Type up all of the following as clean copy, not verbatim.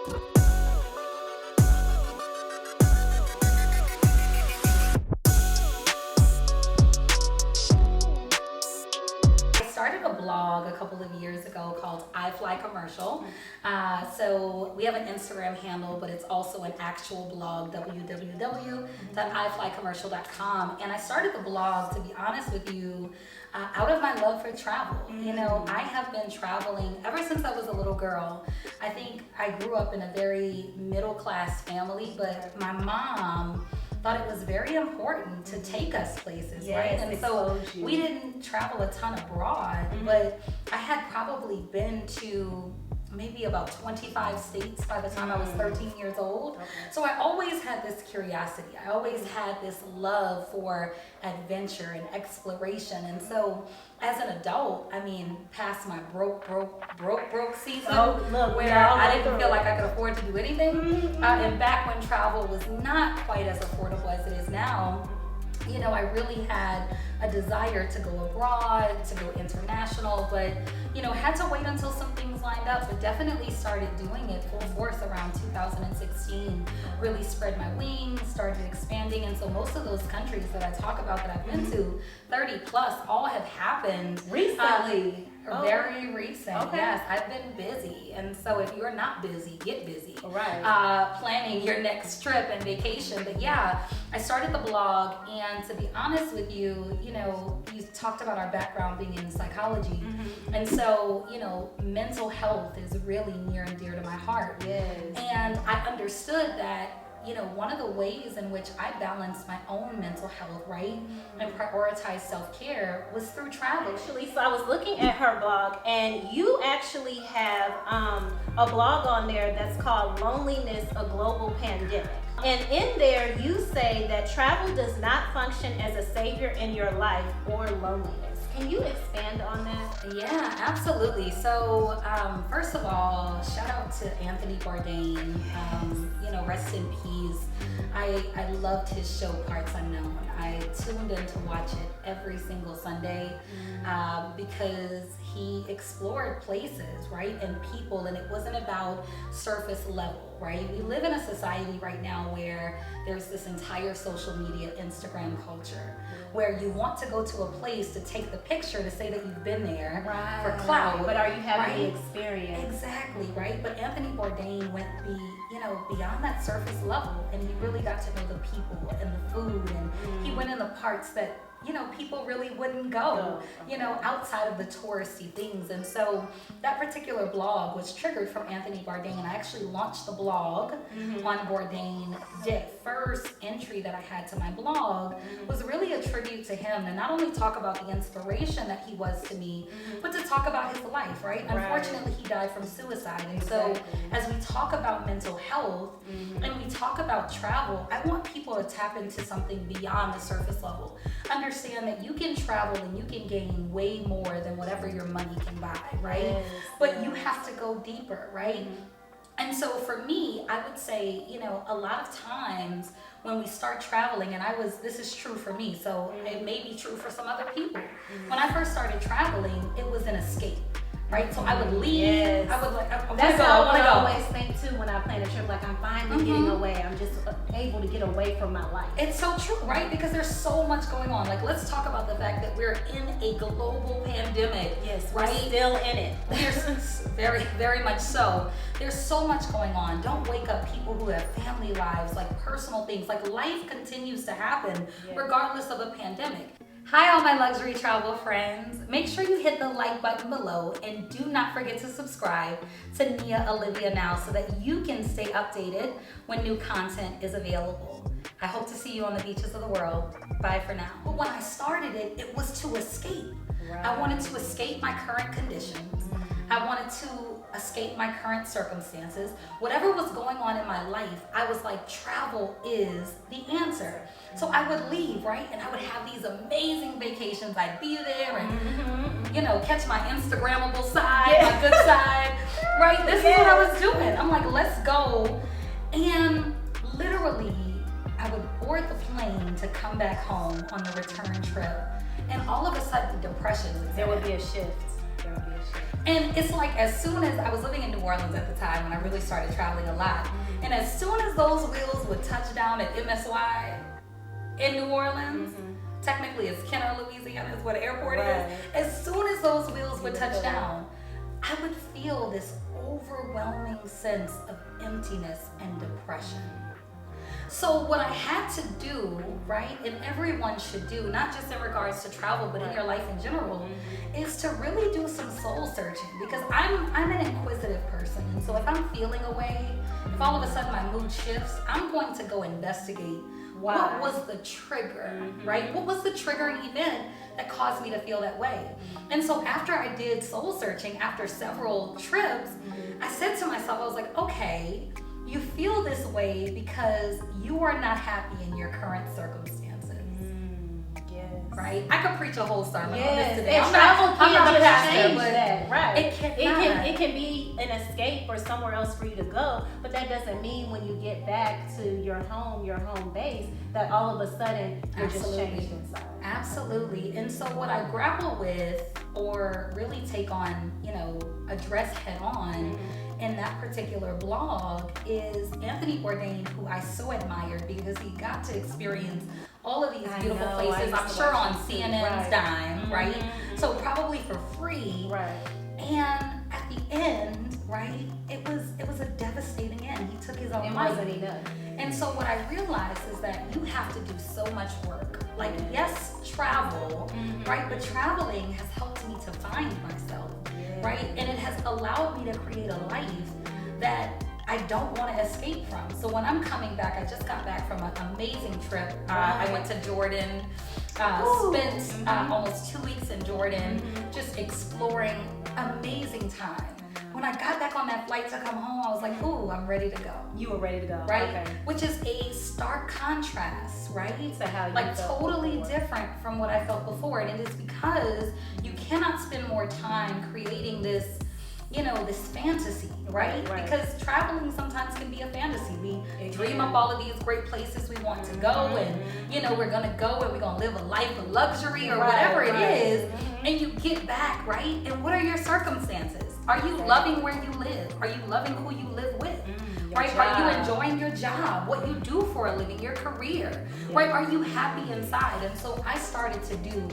Started a blog a couple of years ago called I Fly Commercial. So we have an Instagram handle, but it's also an actual blog, www.iflycommercial.com. And I started the blog, to be honest with you, out of my love for travel. You know, I have been traveling ever since I was a little girl. I think I grew up in a very middle class family, but my mom thought it was very important to take us places, right? And so we didn't travel a ton abroad, but I had probably been to maybe about 25 states by the time I was 13 years old. So I always had this curiosity. I always had this love for adventure and exploration. And so as an adult, I mean, past my broke season, where I didn't feel like I could afford to do anything, and back when travel was not quite as affordable as it is now, you know, I really had a desire to go abroad, to go international, but, you know, had to wait until some things lined up, but definitely started doing it full force around 2016, really spread my wings, started expanding. And so most of those countries that I talk about that I've been to, 30 plus, all have happened recently. Very recent. Yes, I've been busy, and so if you're not busy, get busy. Right. Planning your next trip and vacation. But yeah, I started the blog, and to be honest with you, you know, you talked about our background being in psychology, and so, you know, mental health is really near and dear to my heart. Yes. And I understood that, you know, one of the ways in which I balanced my own mental health, right, and prioritized self-care was through travel. Actually, so I was looking at her blog, and you actually have a blog on there that's called Loneliness, a Global Pandemic. And in there, you say that travel does not function as a savior in your life or loneliness. Can you expand on that? Yeah, absolutely. So, first of all, shout out to Anthony Bourdain. You know, rest in peace. I loved his show Parts Unknown. I tuned in to watch it every single Sunday because he explored places, right, and people, and it wasn't about surface level, right? We live in a society right now where there's this entire social media Instagram culture where you want to go to a place to take the picture to say that you've been there for clout. But are you having the experience? Exactly, right? But Anthony Bourdain went beyond that surface level, and he really got to know the people and the food, and he went in the parts that, you know, people really wouldn't go, you know, outside of the touristy things. And so that particular blog was triggered from Anthony Bourdain, and I actually launched the blog on Bourdain Day. First entry that I had to my blog was really a tribute to him, and not only talk about the inspiration that he was to me, but to talk about his life, right? Unfortunately, he died from suicide. And so as we talk about mental health and we talk about travel, I want people to tap into something beyond the surface level. Understand that you can travel and you can gain way more than whatever your money can buy, right? Yes, but you have to go deeper, right? And so for me, I would say, you know, a lot of times when we start traveling, and this is true for me, so it may be true for some other people. When I first started traveling, it was an escape. Right, so I would leave. I would That's how I always think too when I plan a trip. Like, I'm finally getting away. I'm just able to get away from my life. It's so true, right? Because there's so much going on. Like, let's talk about the fact that we're in a global pandemic. Yes, right? We're still in it. There's very, very much so. There's so much going on. Don't wake up people who have family lives, like personal things. Like, life continues to happen regardless of a pandemic. Hi, all my luxury travel friends. Make sure you hit the like button below, and do not forget to subscribe to NiaOlivia now so that you can stay updated when new content is available. I hope to see you on the beaches of the world. Bye for now. But when I started it, it was to escape. I wanted to escape my current conditions. I wanted to escape my current circumstances. Whatever was going on in my life, I was like, travel is the answer. So I would leave, right? And I would have these amazing vacations. I'd be there and, you know, catch my Instagrammable side, my good side, right? This is what I was doing. I'm like, let's go. And literally, I would board the plane to come back home on the return trip. And all of a sudden, depression would There would be a shift. There would be a shift. And it's like as soon as I was living in New Orleans at the time when I really started traveling a lot, and as soon as those wheels would touch down at MSY in New Orleans, technically it's Kenner, Louisiana is where the airport is. As soon as those wheels would touch down, I would feel this overwhelming sense of emptiness and depression. So what I had to do, right, and everyone should do, not just in regards to travel, but in your life in general, is to really do some soul searching, because I'm an inquisitive person. And so if I'm feeling a way, if all of a sudden my mood shifts, I'm going to go investigate what was the trigger, right? What was the triggering event that caused me to feel that way? And so after I did soul searching, after several trips, I said to myself, I was like, okay, you feel this way because you are not happy in your current circumstances. Right? I could preach a whole sermon on this today. And travel can't just change but that. Right. It can be an escape or somewhere else for you to go, but that doesn't mean when you get back to your home base, that all of a sudden you're just changed inside. Absolutely. And so what I grapple with, or really take on, address head on in that particular blog, is Anthony Bourdain, who I so admired because he got to experience all of these beautiful places, I'm sure on CNN's dime, right? So probably for free. Right. And at the end, right, it was a devastating end. He took his own life. Wasn't enough. And so what I realized is that you have to do so much work. Like, yes, travel, right? But traveling has helped me to find myself, right? And it has allowed me to create a life that I don't want to escape from. So when I'm coming back, I just got back from an amazing trip. I went to Jordan, spent almost 2 weeks in Jordan, just exploring, amazing time. When I got back on that flight to come home, I was like, ooh, I'm ready to go. You were ready to go. Right? Okay. Which is a stark contrast, right? To how you like felt totally before. Different from what I felt before. And it is because you cannot spend more time creating this, this fantasy, right? Because traveling sometimes can be a fantasy. We dream up all of these great places we want to go, and we're gonna go and we're gonna live a life of luxury or whatever it is, and you get back, right? And what are your circumstances? Are you loving where you live? Are you loving who you live with? Right? Are you enjoying your job, what you do for a living, your career? Right? Are you happy inside? And so I started to do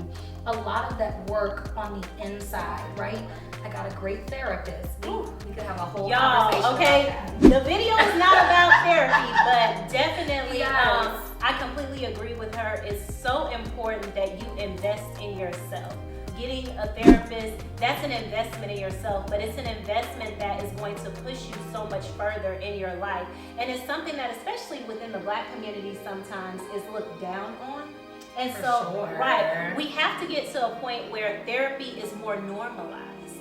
a lot of that work on the inside, right? I got a great therapist. We could have a whole conversation okay? about that. The video is not about therapy, but definitely I completely agree with her. It's so important that you invest in yourself. Getting a therapist, that's an investment in yourself, but it's an investment that is going to push you so much further in your life. And it's something that, especially within the Black community, sometimes is looked down on. And we have to get to a point where therapy is more normalized.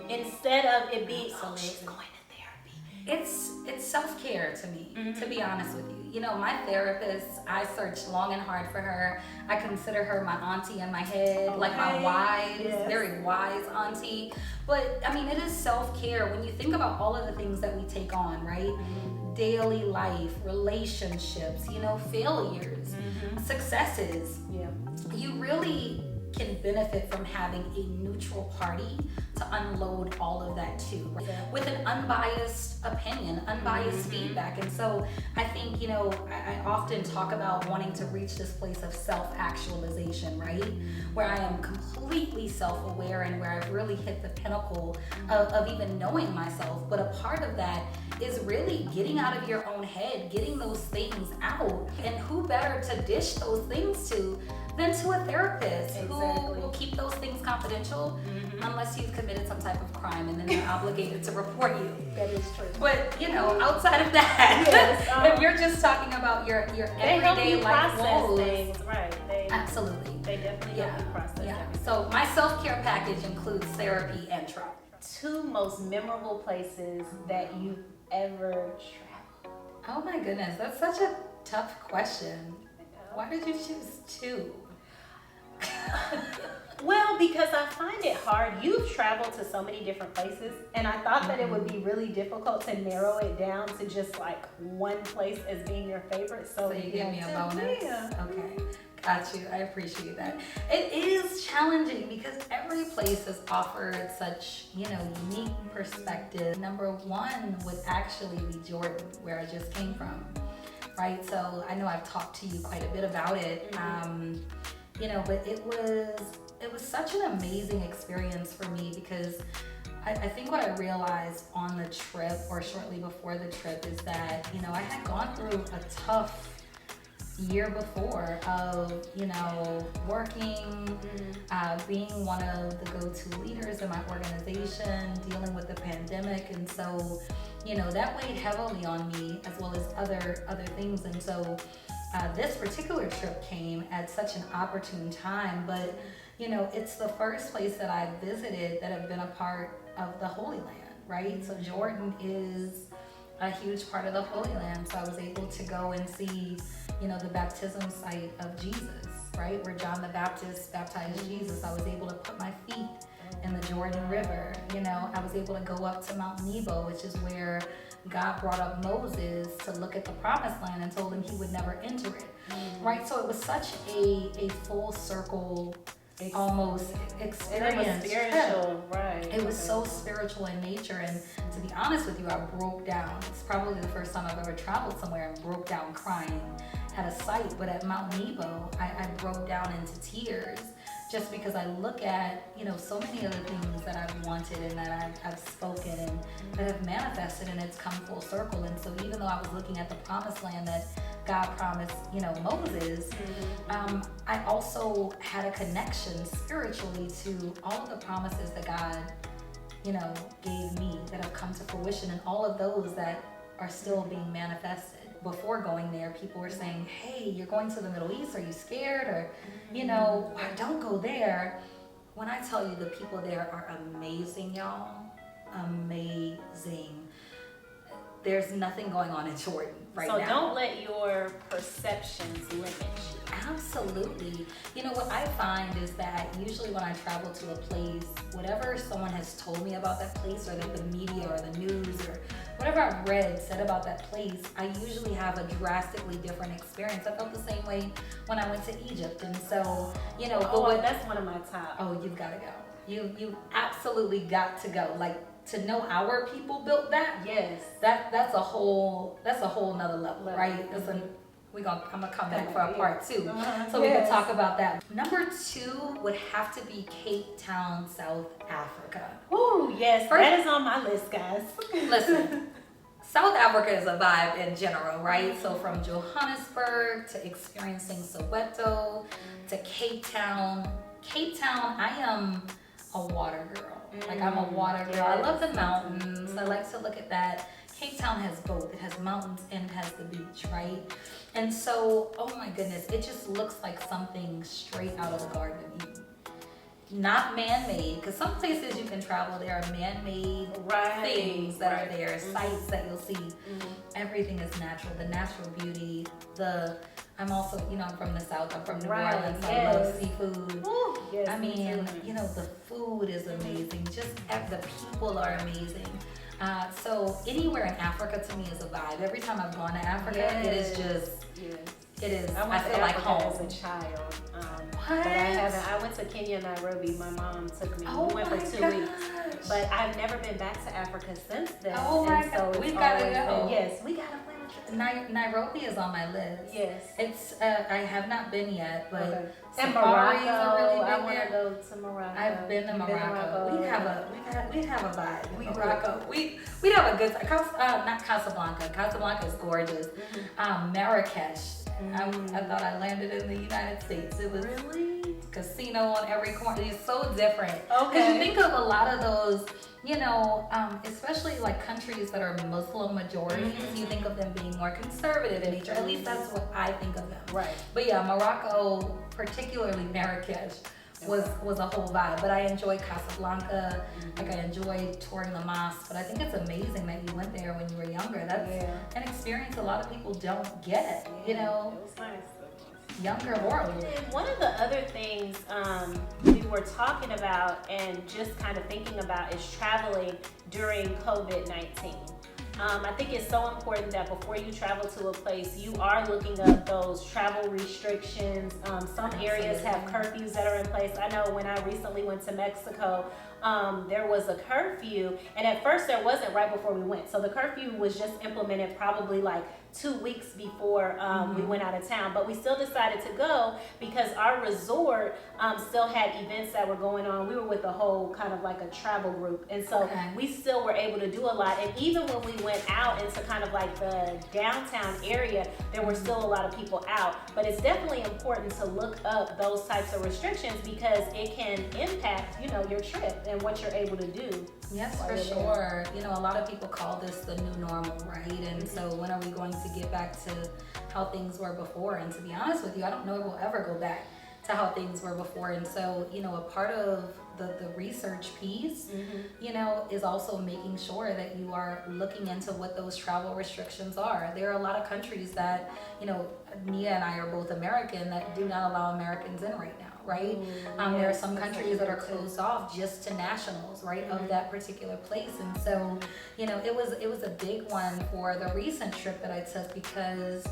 Instead of it being, she's going to therapy. It's self-care to me, to be honest with you. My therapist, I searched long and hard for her. I consider her my auntie in my head, like my wise, very wise auntie. But I mean, it is self-care when you think about all of the things that we take on, right? Daily life, relationships, failures, successes. You really can benefit from having a neutral party to unload all of that too, with an unbiased opinion, unbiased feedback. And so I think, I often talk about wanting to reach this place of self-actualization, right? Where I am completely self-aware and where I've really hit the pinnacle of even knowing myself. But a part of that is really getting out of your own head, getting those things out. And who better to dish those things to than to a therapist who will keep those things confidential unless you've committed some type of crime, and then they're obligated to report you. That is true. But outside of that, if you're just talking about your everyday life woes, things, right? Absolutely. They definitely help you process everything. So my self-care package includes therapy and travel. 2 most memorable places that you've ever traveled. Oh my goodness, that's such a tough question. Why did you choose 2? Well, because I find it hard. You've traveled to so many different places, and I thought that it would be really difficult to narrow it down to just like one place as being your favorite. So you give me a bonus? Yeah. Okay. Got you. I appreciate that. It is challenging because every place has offered such, unique perspective. Number one would actually be Jordan, where I just came from, right? So I know I've talked to you quite a bit about it, but it was such an amazing experience for me because I think what I realized on the trip or shortly before the trip is that, I had gone through a tough year before of, working, being one of the go-to leaders in my organization, dealing with the pandemic. And so, that weighed heavily on me as well as other things. And so this particular trip came at such an opportune time, but it's the first place that I visited that have been a part of the Holy Land, right? So Jordan is a huge part of the Holy Land. So I was able to go and see, the baptism site of Jesus, right? Where John the Baptist baptized Jesus. I was able to put my feet in the Jordan River. I was able to go up to Mount Nebo, which is where God brought up Moses to look at the promised land and told him he would never enter it, right? So it was such a full circle almost experience. Spiritual, right? It was so spiritual in nature, and to be honest with you, I broke down. It's probably the first time I've ever traveled somewhere and broke down crying at a site. But at Mount Nebo, I broke down into tears just because I look at so many of the things that I've wanted and that I've spoken and that have manifested, and it's come full circle. And so even though I was looking at the promised land that God promised, Moses, I also had a connection spiritually to all of the promises that God, gave me that have come to fruition, and all of those that are still being manifested. Before going there, people were saying, hey, you're going to the Middle East, are you scared? Or, don't go there. When I tell you the people there are amazing, y'all, amazing. There's nothing going on in Jordan right now. So don't let your perceptions limit you. Absolutely. What I find is that usually when I travel to a place, whatever someone has told me about that place, or that the media or the news or whatever I've read said about that place, I usually have a drastically different experience. I felt the same way when I went to Egypt. And so, that's one of my top. Oh, you've got to go. You absolutely got to go. Like, to know our people built that. Yes. That's a whole nother level, right? I'm gonna come back for a part two, so we can talk about that. Number two would have to be Cape Town, South Africa. Oh yes, that is on my list, guys. Listen, South Africa is a vibe in general, right? So from Johannesburg to experiencing Soweto to Cape Town. I am a water girl. Like, I'm a water girl. I love the mountains. I like to look at that. Cape Town has both. It has mountains and it has the beach, right? And so, oh my goodness, it just looks like something straight out of the Garden of Eden. Not man-made, because some places you can travel, there are man-made things that are there, sights that you'll see. Everything is natural. The natural beauty, I'm also, I'm from the South. I'm from New Orleans. So I love seafood. Ooh, yes, I mean, the food is amazing. Just the people are amazing. So anywhere in Africa to me is a vibe. Every time I've gone to Africa, it is just, it is, I feel like home. As a child. What? But I went to Kenya, Nairobi. My mom took me. We went for 2 weeks. But I've never been back to Africa since then. Oh my God. We've got to go. Yes, we got to plan a trip. Nairobi is on my list. Yes. It's, I have not been yet, but and safaris Morocco. are really big I want to there. go to Morocco. I've been to Morocco. We'd have a vibe. Morocco. We'd have a good time. Not Casablanca. Casablanca is gorgeous. Marrakesh. I thought I landed in the United States. It was casino on every corner. It's so different. Because you think of a lot of those, especially like countries that are Muslim majorities, you think of them being more conservative in nature. At least that's what I think of them. Right. But yeah, Morocco, particularly Marrakesh, was a whole vibe. But I enjoyed Casablanca. Like, I enjoyed touring the mosque. But I think it's amazing that you went there when you were younger. That's an experience a lot of people don't get. It was nice. Younger or older. One of the other things we were talking about and just kind of thinking about is traveling during COVID-19. I think it's so important that before you travel to a place, you are looking up those travel restrictions. Some areas have curfews that are in place. I know when I recently went to Mexico, there was a curfew, and at first there wasn't right before we went. So the curfew was just implemented probably like 2 weeks before we went out of town, but we still decided to go because our resort still had events that were going on. We were with a whole kind of like a travel group, and so we still were able to do a lot. And even when we went out into kind of like the downtown area, there were still a lot of people out. But it's definitely important to look up those types of restrictions because it can impact, you know, your trip and what you're able to do. Yes, for sure. You know, a lot of people call this the new normal, right? And so when are we going to get back to how things were before? And to be honest with you, I don't know if we'll ever go back to how things were before. And so, you know, a part of the research piece, you know, is also making sure that you are looking into what those travel restrictions are. There are a lot of countries that, you know, Nia and I are both American, that do not allow Americans in right now. Right? There are some countries that are closed off just to nationals, right, of that particular place. And so, you know, it was a big one for the recent trip that I took because,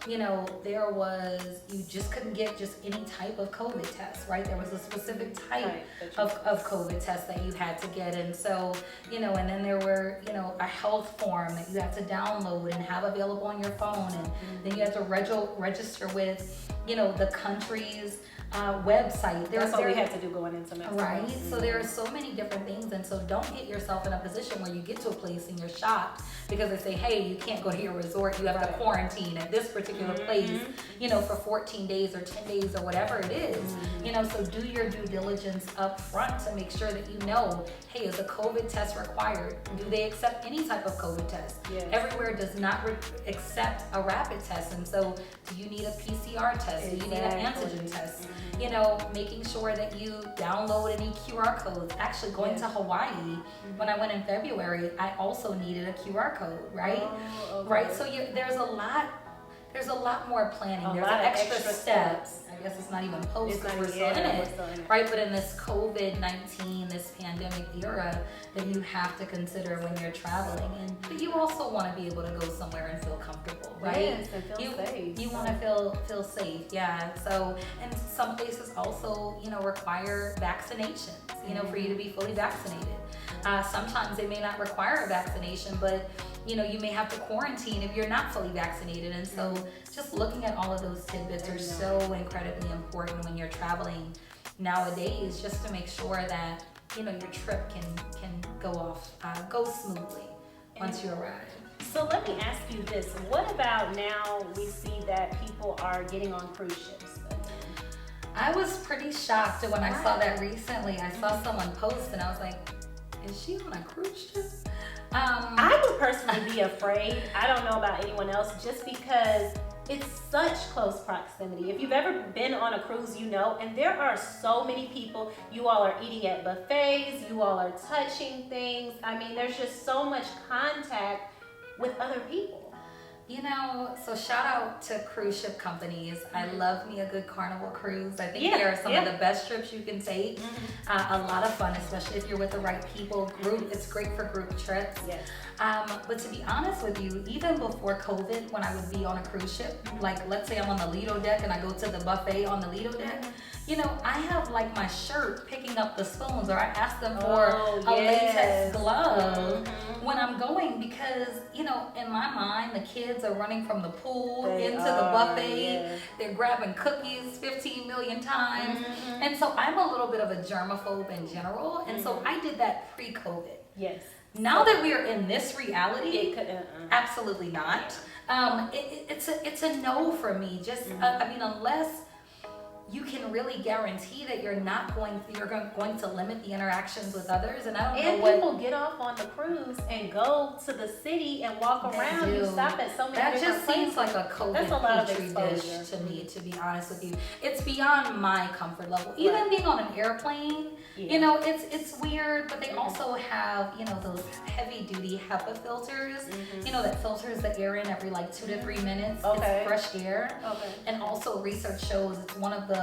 you know, you just couldn't get just any type of COVID test, right? There was a specific type of COVID test that you had to get. And so, you know, and then there were, you know, a health form that you had to download and have available on your phone. And then you had to register with, you know, the country's website. That's what we had to do going into Mexico. Right. So there are so many different things, and so don't get yourself in a position where you get to a place and you're shocked because they say, hey, you can't go to your resort, you have to quarantine at this particular place, you know, for 14 days or 10 days or whatever it is. You know, so do your due diligence up front to make sure that you know, hey, is a COVID test required? Do they accept any type of COVID test? Everywhere does not accept a rapid test, and so do you need a PCR test? Do you need an antigen test? You know, making sure that you download any QR codes. Actually, going to Hawaii, when I went in February, I also needed a QR code, right? Right. So there's a lot more planning. There's extra steps. I guess it's not even post because we're still in it, right? But in this COVID-19, this pandemic era, that you have to consider when you're traveling, but you also want to be able to go somewhere and feel comfortable, right? Yes, and feel safe. You want to feel safe, yeah. So, and some places also, you know, require vaccinations, you know, for you to be fully vaccinated. Sometimes they may not require a vaccination, but you know, you may have to quarantine if you're not fully vaccinated. And so just looking at all of those tidbits are so incredibly important when you're traveling nowadays, just to make sure that, you know, your trip can go smoothly once you arrive. So let me ask you this. What about now we see that people are getting on cruise ships? I was pretty shocked when I saw that recently. I saw someone post and I was like, is she on a cruise ship? I would personally be afraid. I don't know about anyone else, just because it's such close proximity. If you've ever been on a cruise, you know, and there are so many people. You all are eating at buffets, you all are touching things. I mean, there's just so much contact with other people. You know, so shout out to cruise ship companies. I love me a good Carnival cruise. I think they are some of the best trips you can take. A lot of fun, especially if you're with the right people. It's great for group trips. But to be honest with you, even before COVID, when I would be on a cruise ship, like let's say I'm on the Lido deck and I go to the buffet on the Lido deck, you know, I have like my shirt picking up the spoons, or I ask them for a latex glove when I'm going, because, you know, in my mind, the kids are running from the pool into the buffet. They're grabbing cookies 15 million times. And so I'm a little bit of a germaphobe in general. And so I did that pre-COVID. Now that we are in this reality, absolutely not. It's a no for me. Just, I mean, unless you can really guarantee that you're going to limit the interactions with others. And I don't know what people get off on the cruise and go to the city and walk around. You stop at so many that different just places. Seems like a COVID petri dish to me, to be honest with you. It's beyond my comfort level. Even being on an airplane, you know, it's weird, but they also have, you know, those heavy duty HEPA filters, you know, that filters the air in every like 2 to 3 minutes. It's fresh air. And also research shows it's one of the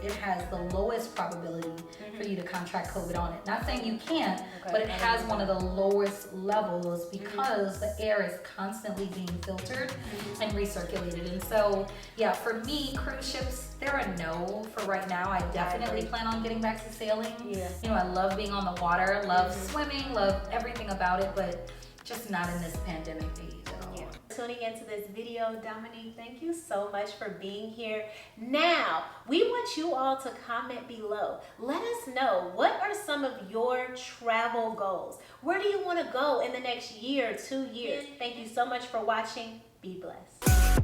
it has the lowest probability for you to contract COVID on it. Not saying you can't, but it has one of the lowest levels because the air is constantly being filtered and recirculated. And so, yeah, for me, cruise ships, they're a no for right now. I definitely plan on getting back to sailing. Yeah. You know, I love being on the water, love swimming, love everything about it, but just not in this pandemic phase at all. Tuning into this video, Dominique, thank you so much for being here. Now, we want you all to comment below. Let us know, what are some of your travel goals? Where do you want to go in the next year, 2 years? Thank you so much for watching. Be blessed.